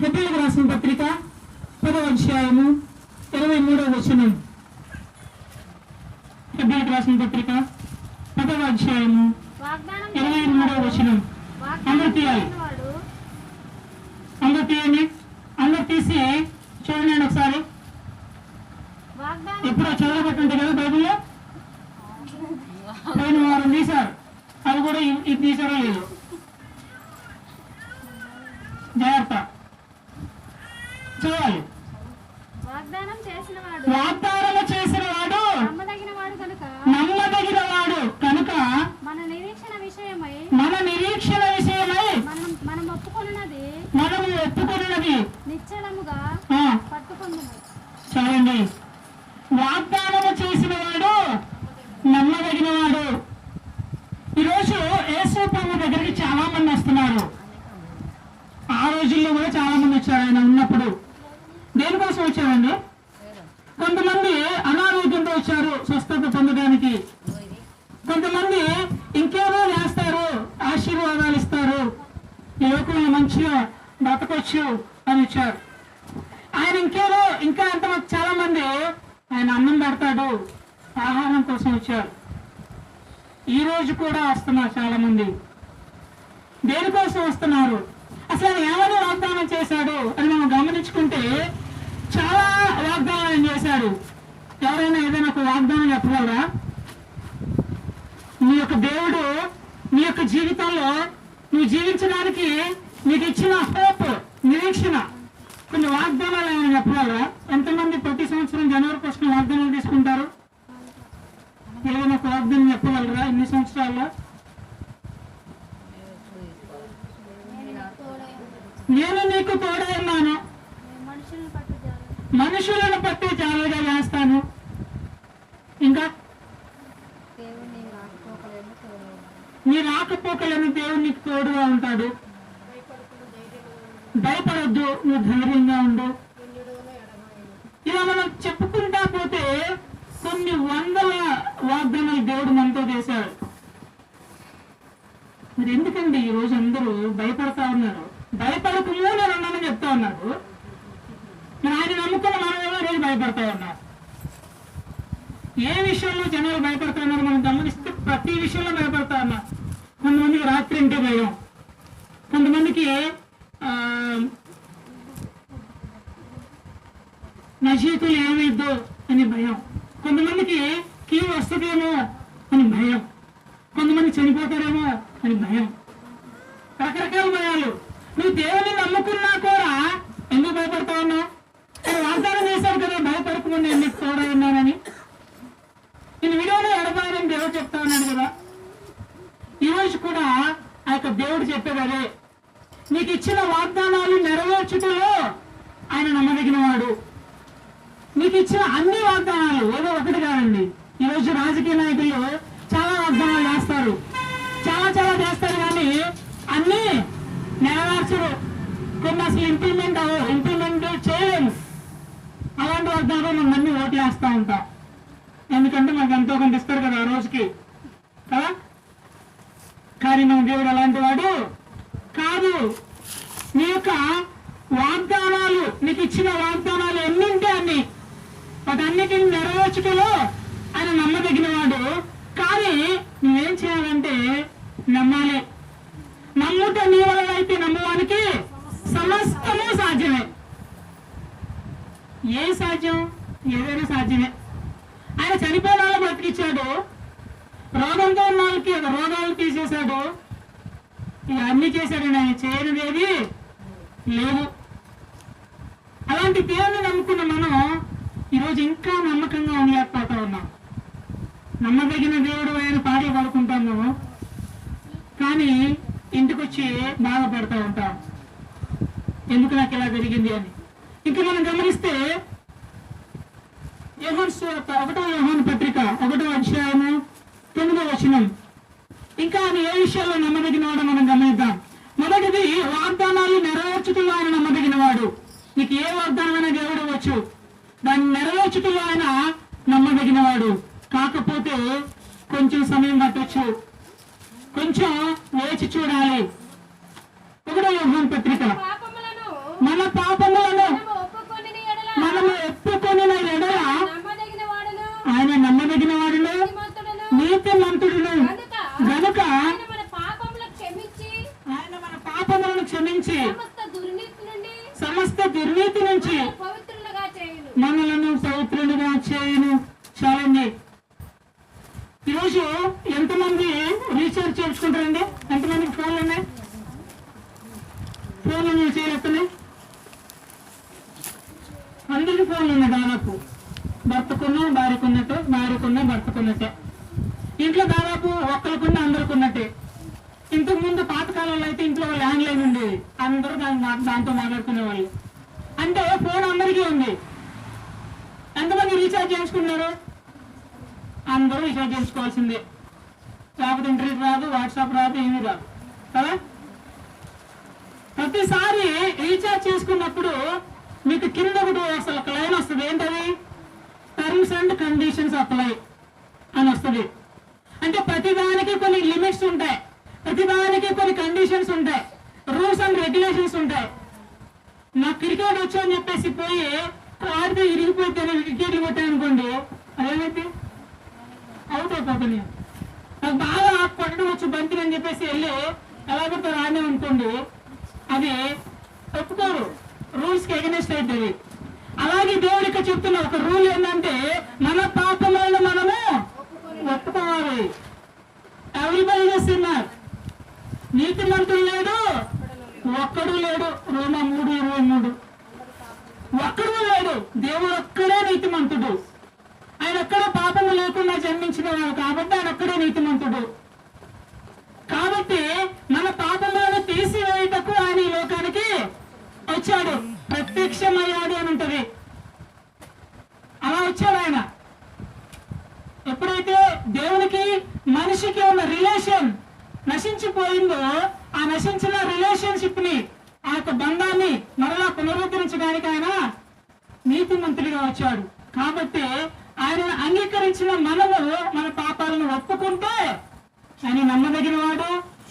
హెబ్రీయులకు రాసిన పత్రిక 10వ అధ్యాయము 23వ వచనం. హెబ్రీయులకు రాసిన పత్రిక 10వ అధ్యాయము 23వ వచనం. అందరూ తీయాలి, అందరూ తీయండి, అందరూ తీసి చూడండి ఒకసారి. ఎప్పుడో చదవబట్టుంటే కదా బైబిల్లో, పోయిన వారం తీశారు, అది కూడా ఇది తీశారో లేదు, జాగ్రత్త చూడాలి. వాగ్దానం చేసిన వాడు నమ్మదగిన వాడు కనుక మన నిరీక్షణ విషయమై మనము ఒప్పుకొనున్నది నిశ్చలముగా పట్టుకొందుము. చూడండి, వాగ్దానము చేసిన వాడు నమ్మదగిన వాడు. ఈరోజు యేసు ప్రభు దగ్గరికి చాలా మంది వస్తున్నారు. ఆ రోజుల్లో కూడా చాలా మంది వచ్చారు. ఆయన ఉన్నప్పుడు దేనికోసం వచ్చారండి? కొంతమంది అనారోగ్యంతో వచ్చారు స్వస్థత పొందడానికి, కొంతమంది ఇంకేదో చేస్తారు, ఆశీర్వాదాలు ఇస్తారు, ఈ లోకంలో మంచిగా బతకొచ్చు అని వచ్చారు. ఆయన ఇంకేదో ఇంకా అంతమంది చాలా మంది ఆయన అన్నం పెడతాడు ఆహారం కోసం వచ్చారు. ఈ రోజు కూడా వస్తున్నారు చాలా మంది. దేనికోసం వస్తున్నారు? అసలు ఆయన ఏమని వాగ్దానం చేశాడు అని మనం గమనించుకుంటే చాలా వాగ్దానం చేశాడు. ఎవరైనా ఏదైనా ఒక వాగ్దానం చెప్పగలరా? నీ యొక్క దేవుడు నీ యొక్క జీవితంలో నువ్వు జీవించడానికి నీకు ఇచ్చిన హోప్, నిరీక్షణ, కొన్ని వాగ్దానాలు ఏమైనా చెప్పగలరా? ఎంతమంది ప్రతి సంవత్సరం జనవరి 1న వాగ్దానాలు తీసుకుంటారు? ఏదైనా ఒక వాగ్దానం చెప్పగలరా ఇన్ని సంవత్సరాల్లో? నేను నీకు తోడై ఉన్నాను, మనుషులను పట్టి జాగ్రత్తగా చేస్తాను, ఇంకా నీ రాకపోకలను దేవుడు నీకు తోడుగా ఉంటాడు, భయపడొద్దు, నువ్వు ధైర్యంగా ఉండు. ఇలా మనం చెప్పుకుంటా పోతే కొన్ని వందల వాగ్దానాలు దేవుడు మనతో చేశాడు. మరి ఎందుకండి ఈరోజు అందరూ భయపడతా ఉన్నారు? భయపడకుండా నేను ఉన్నానని చెప్తా ఉన్నాడు. మరి ఆయన నమ్ముకున్న మనమేమో రోజు భయపడతా ఉన్నారు. ఏ విషయంలో జనాలు భయపడతా ఉన్నారు మనం గమనిస్తే ప్రతి విషయంలో భయపడతా ఉన్నారు. కొంతమందికి రాత్రి అంటే భయం, కొంతమందికి నజీకులు ఏమైద్దో అని భయం, కొంతమందికి కీ వస్తుందేమో అని భయం, కొంతమంది చనిపోతారేమో అని భయం, రకరకాల భయాలు. నువ్వు దేవుని నమ్ముకున్నా కూడా ఎందుకు భయపడతా ఉన్నావు? వాగ్దానం చేశావు కదా భయపడకుండా నేను నీకు తోడై ఉన్నానని. నేను వీడియోలో ఎడబాయని దేవుడు చెప్తా ఉన్నాడు కదా. ఈరోజు కూడా ఆ యొక్క దేవుడు చెప్పేది అదే, నీకు ఇచ్చిన వాగ్దానాలు నెరవేర్చుటలో ఆయన నమ్మదగిన వాడు. నీకు ఇచ్చిన అన్ని వాగ్దానాలు ఏదో ఒకటి కాదండి. ఈరోజు రాజకీయ నాయకులు చాలా వాగ్దానాలు చేస్తారు, చాలా చేస్తారు, కానీ అన్ని నెరవేర్చరు. కొన్ని అసలు ఇంప్లిమెంట్ చేయలేము. అలాంటి వాగ్దానాలు మనం అన్ని ఓట్లు వేస్తూ ఉంటాం. ఎందుకంటే మనకు ఎంతో కొంత ఇస్తారు కదా ఆ రోజుకి కదా. కానీ మన దేవుడు అలాంటి వాడు కాదు. నీ యొక్క వాగ్దానాలు, నీకు ఇచ్చిన వాగ్దానాలు ఎన్ని ఉంటే అన్ని, వాటన్నిటిని నెరవేర్చుటలో ఆయన నమ్మదగిన వాడు. కానీ నువ్వేం చేయాలంటే నమ్మాలి. నమ్ముట నీ వలన అయితే నమ్మవానికి సమస్తము సాధ్యమే. ఏ సాధ్యం? ఏదైనా సాధ్యమే. ఆయన చనిపోయిన వాళ్ళు బ్రతికిచ్చాడు, రోగంతో ఉన్న వాళ్ళకి రోగాలు తీసేశాడు, ఇక అన్ని చేశాడు. ఆయన చేయనిది ఏది లేదు. అలాంటి దేవుని నమ్ముకున్న మనం ఈరోజు ఇంకా నమ్మకంగా ఉండలేకపోతా ఉన్నాం. నమ్మదగిన దేవుడు ఆయన పాటలు పాడుకుంటాము, కానీ ఇంటికి వచ్చి బాధపడతా ఉంటాం, ఎందుకు నాకు ఇలా జరిగింది అని. ఇంకా మనం గమనిస్తే యోహాను సువార్త 1వ యోహాను పత్రిక 1వ అధ్యాయము 9వ వచనం. ఇంకా ఆయన ఏ విషయాల్లో నమ్మదగిన వాడు మనం గమనిద్దాం. మొదటిది, వాగ్దానాలు నెరవేర్చుటలో ఆయన నమ్మదగిన వాడు. నీకు ఏ వాగ్దానమైనా దేవుడు ఇవ్వచ్చు, దాన్ని నెరవేర్చుటలో ఆయన నమ్మదగిన వాడు. కాకపోతే కొంచెం సమయం పట్టొచ్చు, కొంచెం వేచి చూడాలి. 1వ యోహాను పత్రిక, మన పాపములను క్షమించి సమస్త దుర్నీతి నుంచి మనలను పవిత్రులుగా చేయును. చాలండి. ఈరోజు ఎంతమంది రీఛార్జ్ చేయించుకుంటారండి? ఎంతమందికి ఫోన్లు ఉన్నాయి? ఫోన్లు మీరు చేయలేస్తున్నాయి? అందరికి ఫోన్లు ఉన్నాయి. దాదాపు భర్తకున్న భార్యకున్నట్టే, భార్యకున్న భర్తకున్నట్టే. ఇంట్లో దాదాపు ఒక్కరికున్న అందరికి ఉన్నట్టే. ఇంతకు ముందు పాతకాలంలో అయితే ఇంట్లో ల్యాండ్ లైన్ ఉండేది, అందరూ దాంతో మాట్లాడుకునే వాళ్ళు. అంటే ఫోన్ అందరికీ ఉంది. ఎంతమంది రీఛార్జ్ చేయించుకున్నారు? అందరూ రీఛార్జ్ చేసుకోవాల్సిందే. లేకపోతే ఇంటర్నెట్ రాదు, వాట్సాప్ రాదు, ఏమీ రాదు కదా. ప్రతిసారి రీఛార్జ్ చేసుకున్నప్పుడు మీకు కింద ఒకటి అసలు ఒక లైన్ వస్తుంది. ఏంటది? టర్మ్స్ అండ్ కండిషన్స్ అప్లై అని వస్తుంది. అంటే ప్రతిదానికి కొన్ని లిమిట్స్ ఉంటాయి, ప్రతిదానికి కొన్ని కండిషన్స్ ఉంటాయి, రూల్స్ అండ్ రెగ్యులేషన్స్ ఉంటాయి. నాకు క్రికెట్ వచ్చు అని చెప్పేసి పోయి ఆడితే ఇరిగిపోతే వికెట్లు కొట్టాను అనుకోండి, అదేమైతే అవుట్ అయిపోతుంది. నాకు బాగా కొట్టడం వచ్చు బంతిని అని చెప్పేసి వెళ్ళి ఎలా కొడతారు ఆడినాం అనుకోండి, అది ఒప్పుకోరు, రూల్స్ కి ఎగనెస్ట్ అవుతుంది. అలాగే దేవుడు ఇక్కడ చెప్తున్న ఒక రూల్ ఏంటంటే మన పాపములను మనము ఒప్పుకోవాలి. ఎవ్రీబడి చేస్తున్నారు. నీతిమంతుడు లేడు, ఒక్కడు లేడు. రోమా 3:23. ఒక్కడు లేడు, దేవుడు ఒక్కడే నీతిమంతుడు. ఆయన ఒక్కడే పాపము లేకుండా జన్మించిన వాడు కాబట్టి ఆయన ఒక్కడే నీతిమంతుడు. కాబట్టి మన పాపములను తీసివేయటకు ఆయన ఈ లోకానికి వచ్చాడు, ప్రత్యక్షమయ్యాడు అని ఉంటది. అలా వచ్చాడు ఆయన. ఎప్పుడైతే దేవునికి మనిషికి ఉన్న రిలేషన్ నశించిపోయిందో, ఆ నశించిన రిలేషన్షిప్ ని, ఆ యొక్క బంధాన్ని మరలా పునరుద్ధరించడానికి ఆయన నీతిమంతుడిగా వచ్చాడు. కాబట్టి ఆయన అంగీకరించిన మనము మన పాపాలను ఒప్పుకుంటే ఆయన నమ్మదగిన వాడు,